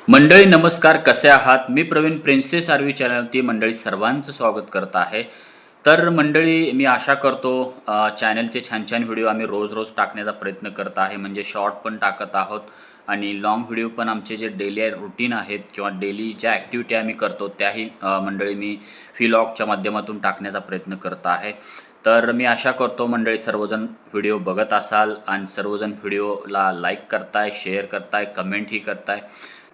मंडळी नमस्कार, कसे आहात? मी प्रवीण प्रिन्सेस आरवी चॅनलवरती मंडळी सर्वांचं स्वागत करत आहे. तर मंडळी मी आशा करतो चॅनलचे छान छान व्हिडिओ आम्ही रोज रोज टाकण्याचा प्रयत्न करत आहे. म्हणजे शॉर्ट पण टाकत आहोत आणि लाँग व्हिडिओ पण आमचे जे डेली रुटीन आहेत किंवा डेली ज्या ॲक्टिव्हिटी आम्ही करतो त्याही मंडळी मी व्लॉगच्या माध्यमातून टाकण्याचा प्रयत्न करत आहे. तर मी आशा करतो मंडळी सर्वजण व्हिडिओ बघत असाल आणि सर्वजण व्हिडिओला लाईक करताय, शेअर करताय, कमेंटही करताय.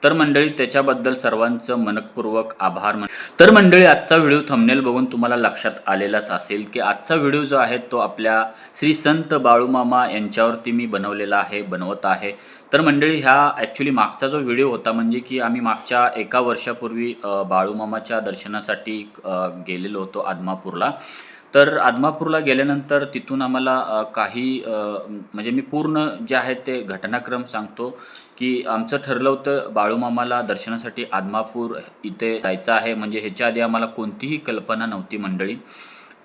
तर मंडळी त्याच्याबद्दल सर्वांचं मनपूर्वक आभार. तर मंडळी आजचा व्हिडिओ थंबनेल बघून तुम्हाला लक्षात आलेलाच असेल की आजचा व्हिडिओ जो आहे तो आपल्या श्री संत बाळूमामा यांच्यावरती मी बनवत आहे. तर मंडळी ह्या ॲक्च्युली मागचा जो व्हिडिओ होता म्हणजे की आम्ही मागच्या 1 वर्षापूर्वी बाळूमामाच्या दर्शनासाठी गेलेलो होतो आदमापूरला. तर आदमापूरला गेल्यानंतर तिथून आम्हाला म्हणजे मी पूर्ण जे आहे ते घटनाक्रम सांगतो की आमचं ठरलं होतं बाळूमामाला दर्शनासाठी आदमापूर इथे जायचं आहे. म्हणजे ह्याच्या आधी आम्हाला कोणतीही कल्पना नव्हती मंडळी.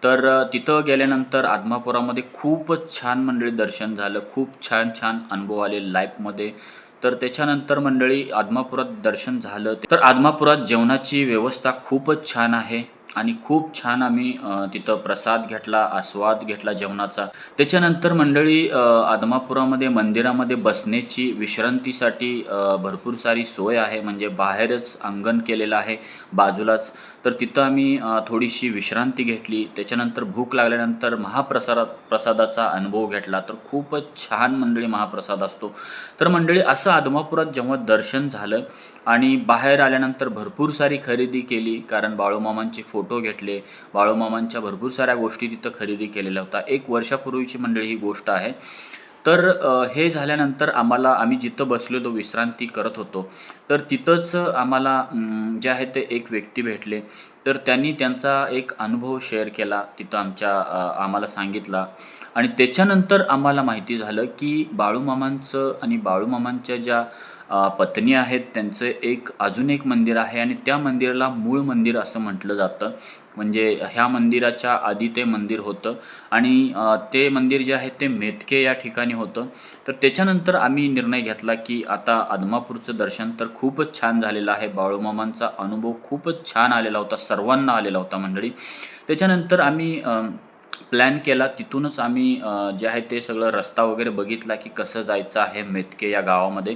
तर तिथं गेल्यानंतर आदमापुरामध्ये खूपच छान मंडळी दर्शन झालं. खूप छान छान अनुभव आले लाईफमध्ये. तर त्याच्यानंतर मंडळी आदमापुरात दर्शन झालं. तर आदमापुरात जेवणाची व्यवस्था खूपच छान आहे आणि खूप छान आम्ही तिथं प्रसाद घेतला, आस्वाद घेतला जेवणाचा. त्याच्यानंतर मंडळी आदमापुरामध्ये मंदिरामध्ये बसण्याची विश्रांतीसाठी भरपूर सारी सोय आहे. म्हणजे बाहेरच अंगण केलेलं आहे बाजूलाच. तर तिथं आम्ही थोडीशी विश्रांती घेतली. त्याच्यानंतर भूक लागल्यानंतर प्रसादाचा अनुभव घेतला. तर खूपच छान मंडळी महाप्रसाद असतो. तर मंडळी असं आदमापुरात जेव्हा दर्शन झालं आणि बाहेर आल्यानंतर भरपूर सारी खरेदी केली, कारण बाळूमामांचे फोटो घेतले. बाळूमामांच्या भरपूर साऱ्या गोष्टी तिथं खरेदी केलेल्या होत्या. 1 वर्षापूर्वीची मंडळी ही गोष्ट आहे. तर हे झाल्यानंतर आम्ही जिथं बसलेलो विश्रांती करत होतो, तर तिथंच आम्हाला जे आहे ते एक व्यक्ती भेटले. तर त्यांनी त्यांचा एक अनुभव शेअर केला तिथं आम्हाला सांगितला आणि त्याच्यानंतर आम्हाला माहिती झालं की बाळूमामांचं आणि बाळूमामांच्या ज्या पत्नी आहेत त्यांचं अजून एक मंदिर आहे आणि त्या मंदिराला मूळ मंदिर असं म्हटलं जातं. म्हणजे ह्या मंदिराच्या आधी ते मंदिर होतं आणि ते मंदिर जे आहे ते मेतके या ठिकाणी होतं. तर त्याच्यानंतर आम्ही निर्णय घेतला की आता आदमापूरचं दर्शन तर खूपच छान झालेलं आहे. बाळूमामांचा अनुभव खूपच छान आलेला होता, सर्वांना आलेला होता मंडळी. त्याच्यानंतर आम्ही प्लॅन केला. तिथूनच आम्ही जे आहे ते सगळं रस्ता वगैरे बघितला की कसं जायचं आहे मेतके या गावामध्ये.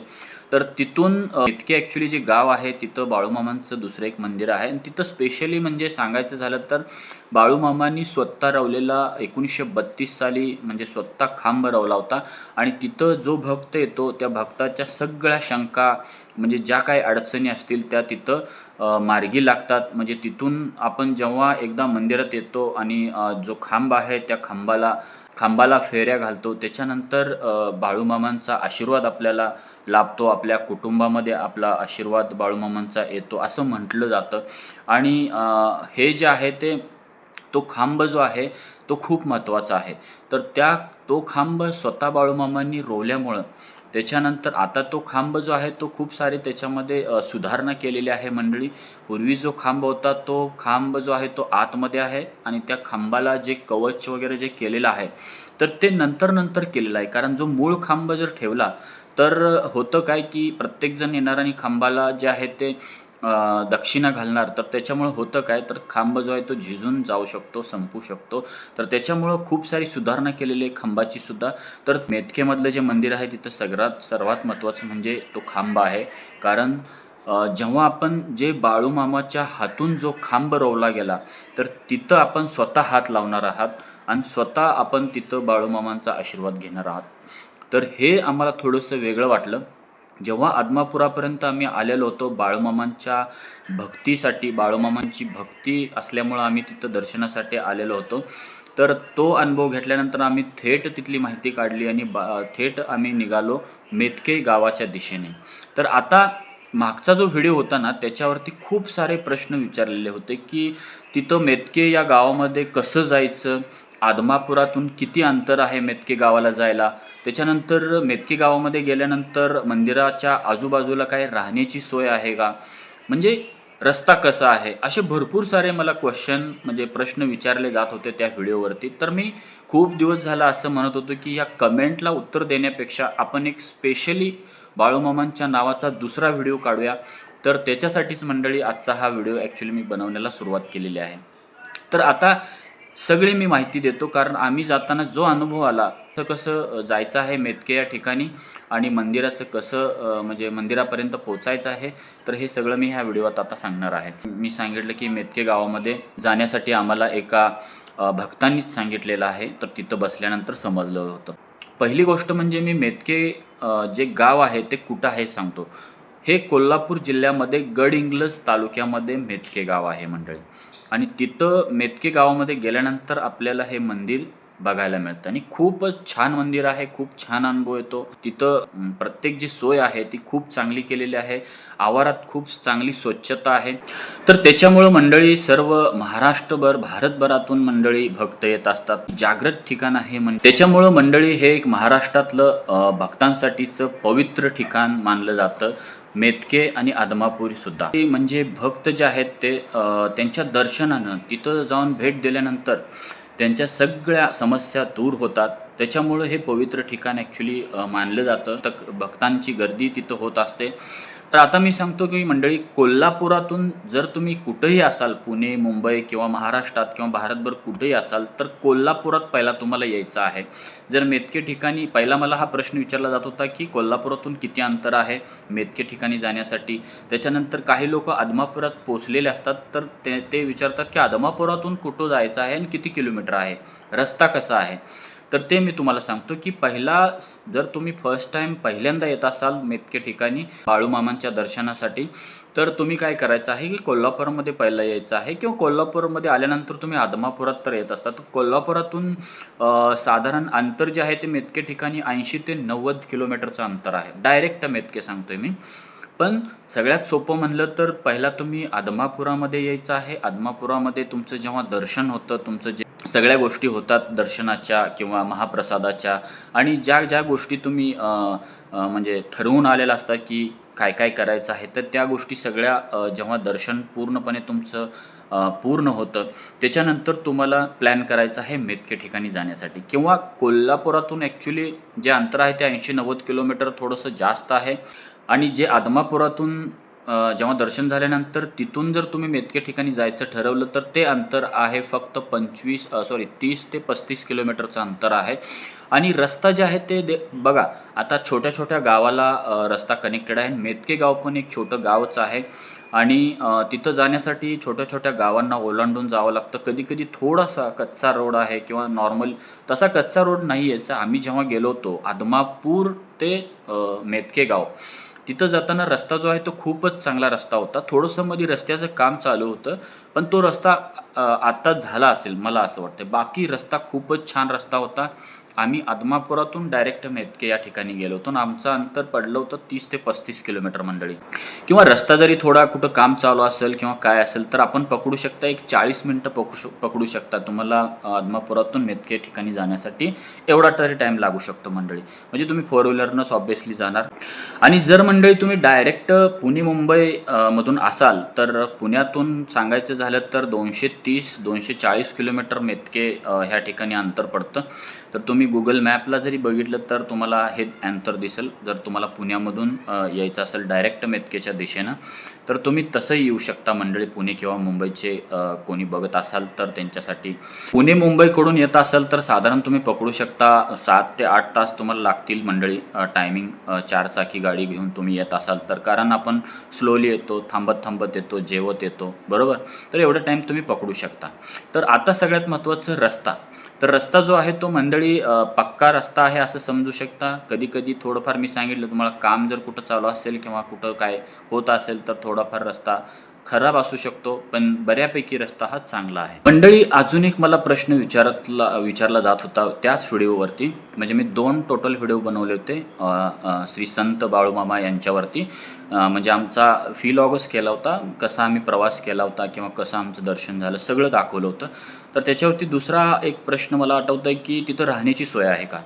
तर तिथून मेतके ॲक्च्युली जे गाव आहे तिथं बाळूमामांचं दुसरं एक मंदिर आहे आणि तिथं स्पेशली म्हणजे सांगायचं झालं तर बाळूमामांनी स्वतः रवलेला 1932 साली म्हणजे स्वतः खांब रवला होता आणि तिथं जो भक्त येतो त्या भक्ताच्या सगळ्या शंका म्हणजे ज्या काही अडचणी असतील त्या तिथं मार्गी लागतात. म्हणजे तिथून आपण जेव्हा एकदा मंदिरात येतो आणि जो खांब आहे त्या खांबाला फेऱ्या घालतो, त्याच्यानंतर बाळूमामांचा आशीर्वाद आपल्याला लाभतो. आपल्या कुटुंबामध्ये आपला आशीर्वाद बाळूमामांचा येतो असं म्हटलं जातं. आणि हे जे आहे तो खांब जो आहे तो खूप महत्त्वाचा आहे. तर तो खांब स्वतः बाळूमामांनी रोवल्यामुळं त्याच्यानंतर आता तो खांब जो आहे तो खूप सारे त्याच्यामध्ये सुधारणा केलेली आहे मंडळी. पूर्वी जो खांब होता तो खांब जो आहे तो आतमध्ये आहे आणि त्या खांबाला जे कवच वगैरे जे केलेलं आहे तर ते नंतर केलेलं आहे. कारण जो मूळ खांब जर ठेवला तर होतं काय की प्रत्येकजण येणार आणि खांबाला जे आहे ते दक्षिणा घालणार. तर त्याच्यामुळं होतं काय तर खांब जो आहे तो झिजून जाऊ शकतो, संपू शकतो. तर त्याच्यामुळं खूप सारी सुधारणा केलेली आहे खांबाची सुद्धा. तर मेतकेमधलं जे मंदिर आहे तिथं सर्वात महत्त्वाचं म्हणजे तो खांब आहे. कारण जेव्हा आपण जे बाळूमामाच्या हातून जो खांब रोवला गेला तर तिथं आपण स्वतः हात लावणार आहात आणि स्वतः आपण तिथं बाळूमामांचा आशीर्वाद घेणार आहात. तर हे आम्हाला थोडंसं वेगळं वाटलं. जेव्हा आदमापुरापर्यंत आम्ही आलेलो होतो बाळूमामांच्या भक्तीसाठी, बाळूमामांची भक्ती असल्यामुळं आम्ही तिथं दर्शनासाठी आलेलो होतो. तर तो अनुभव घेतल्यानंतर आम्ही थेट तिथली माहिती काढली आणि थेट आम्ही निघालो मेतके गावाच्या दिशेने. तर आता मागचा जो व्हिडिओ होता ना त्याच्यावरती खूप सारे प्रश्न विचारलेले होते की तिथं मेतके या गावामध्ये कसं जायचं? आदमापुरातून किती अंतर आहे मेतके गावाला जायला? त्याच्यानंतर मेतके गावामध्ये गेल्यानंतर मंदिराच्या आजूबाजूला काही राहण्याची सोय आहे का? म्हणजे रस्ता कसा आहे? असे भरपूर सारे मला म्हणजे प्रश्न विचारले जात होते त्या व्हिडिओवरती. तर मी खूप दिवस झाला असं म्हणत होतो की या कमेंटला उत्तर देण्यापेक्षा आपण एक स्पेशली बाळूमामांच्या नावाचा दुसरा व्हिडिओ काढूया. तर त्याच्यासाठीच मंडळी आजचा हा व्हिडिओ ॲक्च्युली मी बनवण्याला सुरुवात केलेली आहे. तर आता सगळी मी माहिती देतो, कारण आम्ही जाताना जो अनुभव आला, कसं कसं जायचं आहे मेतके या ठिकाणी आणि मंदिराचं कसं म्हणजे मंदिरापर्यंत पोचायचं आहे, तर हे सगळं मी ह्या व्हिडिओत आता सांगणार आहे. मी सांगितलं की मेतके गावामध्ये जाण्यासाठी आम्हाला एका भक्तांनीच सांगितलेलं आहे, तर तिथं बसल्यानंतर समजलं होतं. पहिली गोष्ट म्हणजे मी मेतके जे गाव आहे ते कुठं आहे सांगतो. हे कोल्हापूर जिल्ह्यामध्ये गडहिंग्लज तालुक्यामध्ये मेतके गाव आहे मंडळी. आणि तिथं मेतके गावामध्ये गेल्यानंतर आपल्याला हे मंदिर बघायला मिळतं आणि खूपच छान मंदिर आहे. खूप छान अनुभव येतो तिथं. प्रत्येक जी सोय आहे ती खूप चांगली केलेली आहे. आवारात खूप चांगली स्वच्छता आहे. तर त्याच्यामुळं मंडळी सर्व महाराष्ट्रभर भारतभरातून मंडळी भक्त येत असतात. जागृत ठिकाण आहे त्याच्यामुळं मंडळी हे एक महाराष्ट्रातलं भक्तांसाठीचं पवित्र ठिकाण मानलं जातं. मेतके आणि आदमापूर सुद्धा म्हणजे भक्त जे आहेत ते त्यांच्या दर्शनानं तिथं जाऊन भेट दिल्यानंतर त्यांच्या सगळ्या समस्या दूर होतात. त्याच्यामुळं हे पवित्र ठिकाण ॲक्च्युली मानलं जातं. तर भक्तांची गर्दी तिथं होत असते. तर आता मी सांगतो की मंडळी, कोल्हापुरातून जर तुम्ही कुठेही असाल, पुणे, मुंबई किंवा महाराष्ट्रात किंवा भारतभर कुठेही असाल, तर कोल्हापुरात पहिला तुम्हाला यायचं आहे. जर मेतके ठिकाणी पहिला मला हा प्रश्न विचारला जात होता की कोल्हापुरातून किती अंतर आहे मेतके ठिकाणी जाण्यासाठी. त्याच्यानंतर काही लोक आदमापुरात पोचलेले असतात, तर ते विचारतात की आदमापुरातून कुठं जायचं आहे आणि किती किलोमीटर आहे, रस्ता कसा आहे. तर ते मी तुम्हाला सांगतो की पहिला जर तुम्ही फर्स्ट टाईम पहिल्यांदा येत असाल मेतके ठिकाणी बाळूमामांच्या दर्शनासाठी, तर तुम्ही काय करायचं आहे की कोल्हापूरमध्ये पहिला यायचं आहे किंवा कोल्हापूरमध्ये आल्यानंतर तुम्ही आदमापुरात तर येत असता. तर कोल्हापुरातून साधारण अंतर जे आहे ते मेतके ठिकाणी 80 ते 90 किलोमीटरचं अंतर आहे. डायरेक्ट मेतके सांगतोय मी. पण सगळ्यात सोपं म्हणलं तर पहिला तुम्ही आदमापुरामध्ये यायचं आहे. आदमापुरामध्ये तुमचं जेव्हा दर्शन होतं, तुमचं जे सगळ्या गोष्टी होतात दर्शनाच्या किंवा महाप्रसादाच्या, आणि ज्या ज्या गोष्टी तुम्ही म्हणजे ठरवून आलेलं असतात की काय काय करायचं आहे, तर त्या गोष्टी सगळ्या जेव्हा दर्शन पूर्णपणे तुमचं पूर्ण होतं, त्याच्यानंतर तुम्हाला प्लॅन करायचं आहे मेतके ठिकाणी जाण्यासाठी. किंवा कोल्हापुरातून ॲक्च्युली जे अंतर आहे ते 80-90 किलोमीटर थोडंसं जास्त आहे. आणि जे आदमापुरातून जेव्हा दर्शन झाल्यानंतर तिथून जर तुम्ही मेतके ठिकाणी जायचं ठरवलं, तर ते अंतर आहे फक्त 30 ते 35 किलोमीटरचं अंतर आहे. आणि रस्ता जे आहे ते बघा, आता छोट्या छोट्या गावाला रस्ता कनेक्टेड आहे. मेतके गाव पण एक छोटं गावच आहे आणि तिथं जाण्यासाठी छोट्या छोट्या गावांना ओलांडून जावं लागतं. कधी कधी थोडासा कच्चा रोड आहे किंवा नॉर्मल तसा कच्चा रोड नाही आहे. आम्ही जेव्हा गेलो होतो आदमापूर ते मेतके गाव, तिथं जाताना रस्ता जो आहे तो खूपच चांगला रस्ता होता. थोडंसं मध्ये रस्त्याचं काम चालू होतं, पण तो रस्ता आत्ताच झाला असेल मला असं वाटतं. बाकी रस्ता खूपच छान रस्ता होता. आम्ही आदमापुरातून डायरेक्ट मेतके या ठिकाणी गेलो होतो आणि आमचं अंतर पडलं होतं 30 ते 35 किलोमीटर मंडळी. किंवा रस्ता जरी थोडा कुठं काम चालू असेल किंवा काय असेल, तर आपण पकडू शकता एक 40 मिनटं पकडू शकता तुम्हाला आदमापुरातून मेतके ठिकाणी जाण्यासाठी. एवढा तरी टाईम लागू शकतो मंडळी. म्हणजे तुम्ही 4 व्हीलरनंच ऑब्व्हियसली जाणार. आणि जर मंडळी तुम्ही डायरेक्ट पुणे मुंबई मधून असाल, तर पुण्यातून सांगायचं झालं तर 230-240 किलोमीटर मेतके ह्या ठिकाणी अंतर पडतं. तर तुम्ही गुगल मॅपला जरी बघितलं तर तुम्हाला हे अंतर दिसेल. जर तुम्हाला पुण्यामधून यायचं असेल डायरेक्ट मेतकेच्या दिशेनं, तर तुम्ही तसंही येऊ शकता मंडळी. पुणे किंवा मुंबईचे कोणी बघत असाल तर त्यांच्यासाठी, पुणे मुंबईकडून येत असाल तर साधारण तुम्ही पकडू शकता 7 ते 8 तास तुम्हाला लागतील मंडळी. टायमिंग 4 चाकी गाडी घेऊन तुम्ही येत असाल तर, कारण आपण स्लोली येतो, थांबत थांबत येतो, जेवत येतो, बरोबर. तर एवढं टाईम तुम्ही पकडू शकता. तर आता सगळ्यात महत्त्वाचं रस्ता. तर रस्ता जो आहे तो मंडळी पक्का रस्ता आहे असं समजू शकता. कधी कधी थोडंफार मी सांगितलं तुम्हाला, काम जर कुठं चालू असेल किंवा कुठं काय होत असेल तर थोडाफार रस्ता खराब असू शकतो, पण बऱ्यापैकी रस्ता हा चांगला आहे मंडळी. अजून एक मला प्रश्न विचारला जात होता त्याच व्हिडिओवरती. म्हणजे मी 2 टोटल व्हिडिओ बनवले होते श्री संत बाळूमामा यांच्यावरती. म्हणजे आमचा व्लॉगच केला होता, कसा आम्ही प्रवास केला होता किंवा कसं आमचं दर्शन झालं सगळं दाखवलं होतं. तर त्याच्यावरती दुसरा एक प्रश्न मला आठवतं आहे की तिथं राहण्याची सोय आहे का.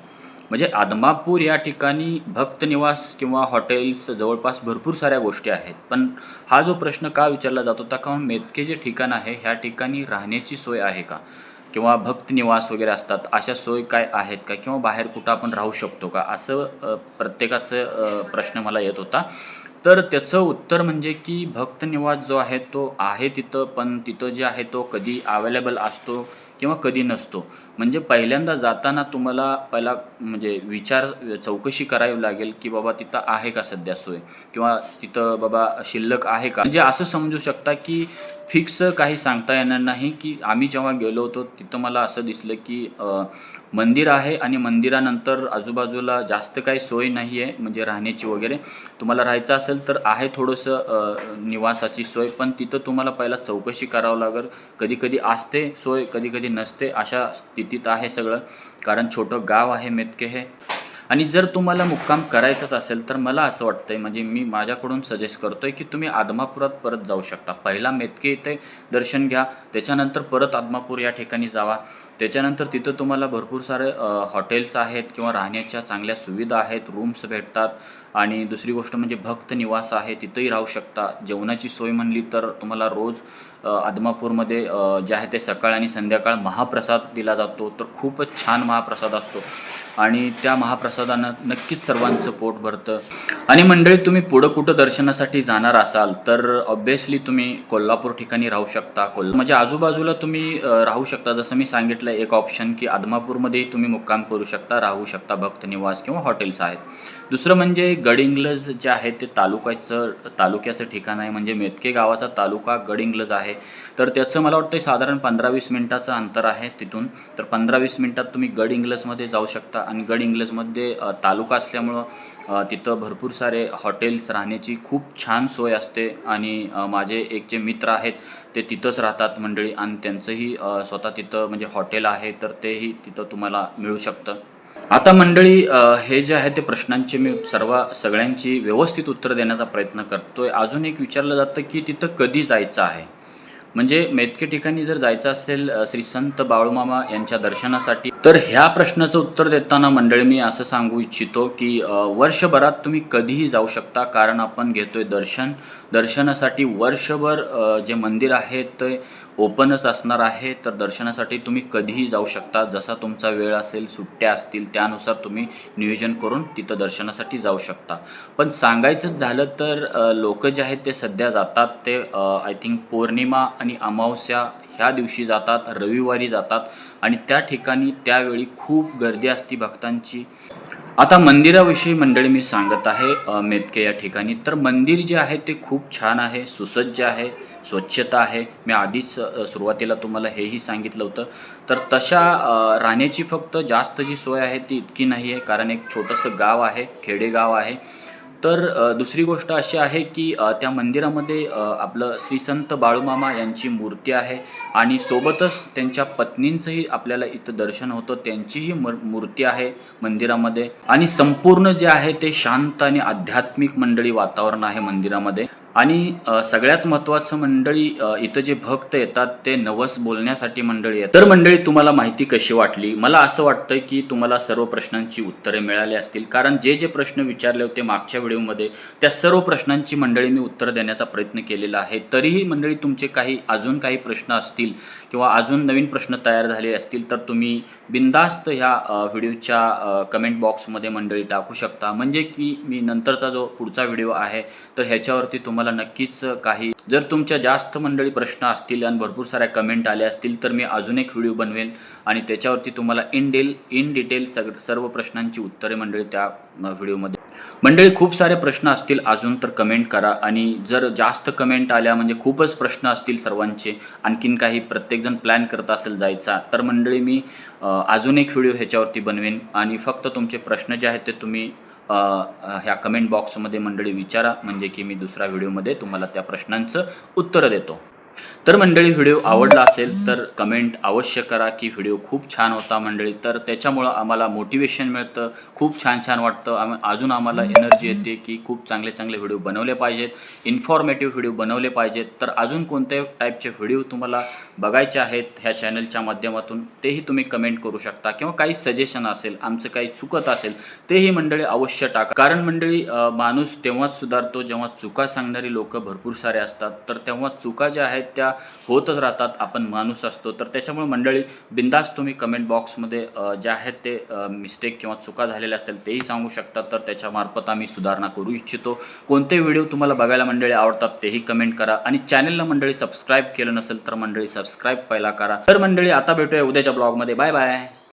म्हणजे आदमापूर या ठिकाणी भक्तनिवास किंवा हॉटेल्स जवळपास भरपूर साऱ्या गोष्टी आहेत. पण हा जो प्रश्न का विचारला जात होता, कारण मेतके जे ठिकाण आहे ह्या ठिकाणी राहण्याची सोय आहे का, किंवा भक्त निवास वगैरे असतात, अशा सोयी काय आहेत का, किंवा बाहेर कुठं आपण राहू शकतो का, असं प्रत्येकाचं प्रश्न मला येत होता. तर त्याचं उत्तर म्हणजे की भक्त निवास जो आहे तो आहे तिथं, पण तिथं जे आहे तो कधी अवेलेबल असतो किंवा कधी नसतो. म्हणजे पहिल्यांदा जाताना तुम्हाला पहिला म्हणजे चौकशी करावी लागेल की बाबा तिथं आहे का सध्या सोय, किंवा तिथं बाबा शिल्लक आहे का. म्हणजे असं समजू शकता की फिक्स काही सांगता येणार नाही. की आम्ही जेव्हा गेलो होतो तिथं मला असं दिसलं की मंदिर आहे आणि मंदिरानंतर आजूबाजूला जास्त काही सोय नाही आहे म्हणजे राहण्याची वगैरे. तुम्हाला राहायचं असेल तर आहे थोडंसं निवासाची सोय, पण तिथं तुम्हाला पहिला चौकशी करावं लागेल. कधी कधी असते सोय, कधी कधी नसते, अशा स्थितीत आहे सगळं. कारण छोटं गाव आहे मेतके हे. आणि जर तुम्हाला मुक्काम करायचाच असेल तर मला असं वाटतंय, म्हणजे मी माझ्याकडून सजेस्ट करतोय की तुम्ही आदमापुरात परत जाऊ शकता. पहिला मेतके इथे दर्शन घ्या, त्याच्यानंतर परत आदमापूर या ठिकाणी जावा. त्याच्यानंतर तिथं तुम्हाला भरपूर सारे हॉटेल्स आहेत किंवा राहण्याच्या चांगल्या सुविधा आहेत, रूम्स भेटतात. आणि दुसरी गोष्ट म्हणजे भक्त निवास आहे, तिथंही राहू शकता. जेवणाची सोय म्हणली तर तुम्हाला रोज आदमापूरमध्ये जे आहे ते सकाळ आणि संध्याकाळ महाप्रसाद दिला जातो, तर खूपच छान महाप्रसाद असतो आणि त्या महाप्रसादानं नक्कीच सर्वांचं पोट भरतं. आणि मंडळी तुम्ही पुढं कुठं दर्शनासाठी जाणार असाल तर ऑब्व्हियसली तुम्ही कोल्हापूर ठिकाणी राहू शकता. म्हणजे आजूबाजूला तुम्ही राहू शकता. जसं मी सांगितलं एक ऑप्शन की आदमापूरमध्येही तुम्ही मुक्काम करू शकता, राहू शकता, भक्त निवास किंवा हॉटेल्स आहेत. दुसरं म्हणजे गडहिंग्लज जे आहे ते तालुक्याचं ठिकाण आहे. म्हणजे मेतके गावाचा तालुका गडहिंग्लज आहे. तर त्याचं मला वाटतं साधारण 15-20 मिनिटाचं अंतर आहे तिथून. तर 15-20 मिनिटात तुम्ही गडहिंग्लजमध्ये जाऊ शकता. आणि गडहिंग्लजमध्ये तालुका असल्यामुळं तिथं भरपूर सारे हॉटेल्स, राहण्याची खूप छान सोय असते. आणि माझे एक जे मित्र आहेत ते तिथंच राहतात मंडळी, आणि त्यांचंही स्वतः तिथं म्हणजे हॉटेल आहे, तर तेही तिथं तुम्हाला मिळू शकतं. आता मंडळी हे जे आहे ते प्रश्नांची मी सगळ्यांची व्यवस्थित उत्तर देण्याचा प्रयत्न करतोय. अजून एक विचारलं जातं की तिथं कधी जायचं आहे. म्हणजे मेतके ठिकाणी जर जायचं असेल श्री संत बाळूमामा यांच्या दर्शनासाठी, तर ह्या प्रश्नाचं उत्तर देताना मंडळी मी असं सांगू इच्छितो की वर्षभरात तुम्ही कधीही जाऊ शकता. कारण आपण घेतोय दर्शनासाठी वर्षभर जे मंदिर आहे ते ओपनच असणार आहे. तर दर्शनासाठी तुम्ही कधीही जाऊ शकता. जसा तुमचा वेळ असेल, सुट्ट्या असतील, त्यानुसार तुम्ही नियोजन करून तिथं दर्शनासाठी जाऊ शकता. पण सांगायचं झालं तर लोक जे आहेत ते सध्या जातात ते आय थिंक पौर्णिमा आणि अमावस्या ह्या दिवशी जातात, रविवारी जातात. आणि त्या ठिकाणी त्यावेळी खूप गर्दी असते भक्तांची. आता मंदिराविषयी मंडळी मी सांगत आहे मेतके या ठिकाणी. तर मंदिर जे आहे ते खूप छान आहे, सुसज्ज आहे, स्वच्छता आहे. मी आधीच सुरुवातीला तुम्हाला हेही सांगितलं होतं. तर तशा राहण्याची फक्त जास्त जी सोय आहे ती इतकी नाही आहे, कारण एक छोटंसं गाव आहे, खेडेगाव आहे. तर दुसरी गोष्ट अशी आहे की त्या मंदिरामध्ये आपलं श्री संत बाळूमामा यांची मूर्ती आहे. आणि सोबतच त्यांच्या पत्नींचंही आपल्याला इथं दर्शन होतं, त्यांचीही मूर्ती आहे मंदिरामध्ये. आणि संपूर्ण जे आहे ते शांत आणि आध्यात्मिक मंडळी वातावरण आहे मंदिरामध्ये. आणि सगळ्यात महत्त्वाचं मंडळी इथं जे भक्त येतात ते नवस बोलण्यासाठी मंडळी येतात. तर मंडळी तुम्हाला माहिती कशी वाटली? मला असं वाटतं की तुम्हाला सर्व प्रश्नांची उत्तरे मिळाली असतील, कारण जे जे प्रश्न विचारले होते मागच्या व्हिडिओमध्ये त्या सर्व प्रश्नांची मंडळी मी उत्तर देण्याचा प्रयत्न केलेला आहे. तरीही मंडळी तुमचे अजून काही प्रश्न असतील किंवा अजून नवीन प्रश्न तयार झाले असतील तर तुम्ही बिनधास्त ह्या व्हिडिओच्या कमेंट बॉक्समध्ये मंडळी टाकू शकता. म्हणजे की मी नंतरचा जो पुढचा व्हिडिओ आहे तर ह्याच्यावरती तुम्हाला नक्कीच काही, जर तुमच्या जास्त मंडळी प्रश्न असतील आणि भरपूर साऱ्या कमेंट आल्या असतील तर मी अजून एक व्हिडिओ बनवेन आणि त्याच्यावरती तुम्हाला इन डिटेल सर्व प्रश्नांची उत्तरे मंडळी त्या व्हिडिओमध्ये. मंडळी खूप सारे प्रश्न असतील अजून तर कमेंट करा. आणि जर जास्त कमेंट आल्या म्हणजे खूपच प्रश्न असतील सर्वांचे, आणखीन काही प्रत्येकजण प्लॅन करत असेल जायचा, तर मंडळी मी अजून एक व्हिडिओ ह्याच्यावरती बनवेन. आणि फक्त तुमचे प्रश्न जे आहेत ते तुम्ही ह्या कमेंट बॉक्समध्ये मंडळी विचारा, म्हणजे की मी दुसऱ्या व्हिडिओमध्ये तुम्हाला त्या प्रश्नांचं उत्तर देतो. तर मंडळी व्हिडिओ आवडला असेल तर कमेंट अवश्य करा की व्हिडिओ खूप छान होता मंडळी. तर त्याच्यामुळं आम्हाला मोटिवेशन मिळतं, खूप छान वाटतं. अजून आम्हाला एनर्जी येते की खूप चांगले व्हिडिओ बनवले पाहिजेत, इन्फॉर्मेटिव्ह व्हिडिओ बनवले पाहिजेत. तर अजून कोणत्या टाईपचे व्हिडिओ तुम्हाला बघायचे आहेत ह्या चॅनलच्या माध्यमातून तेही तुम्ही कमेंट करू शकता. किंवा काही सजेशन असेल, आमचं काही चुकत असेल तेही मंडळी अवश्य टाका. कारण मंडळी माणूस तेव्हाच सुधारतो जेव्हा चुका सांगणारी लोक भरपूर सारे असतात. तर तेव्हा चुका ज्या आहेत त्या होतच राहतात, आपण माणूस असतो. तर त्याच्यामुळे मंडळी बिनधास्त तुम्ही कमेंट बॉक्समध्ये जे आहेत ते मिस्टेक किंवा चुका झालेल्या असतील तेही सांगू शकता. तर त्याच्यामार्फत आम्ही सुधारणा करू इच्छितो. कोणते व्हिडिओ तुम्हाला बघायला मंडळी आवडतात तेही कमेंट करा आणि चॅनलला मंडळी सबस्क्राईब केलं नसेल तर मंडळी सबस्क्राईब पहिला करा. तर मंडळी आता भेटूया उद्याच्या ब्लॉगमध्ये. Bye bye.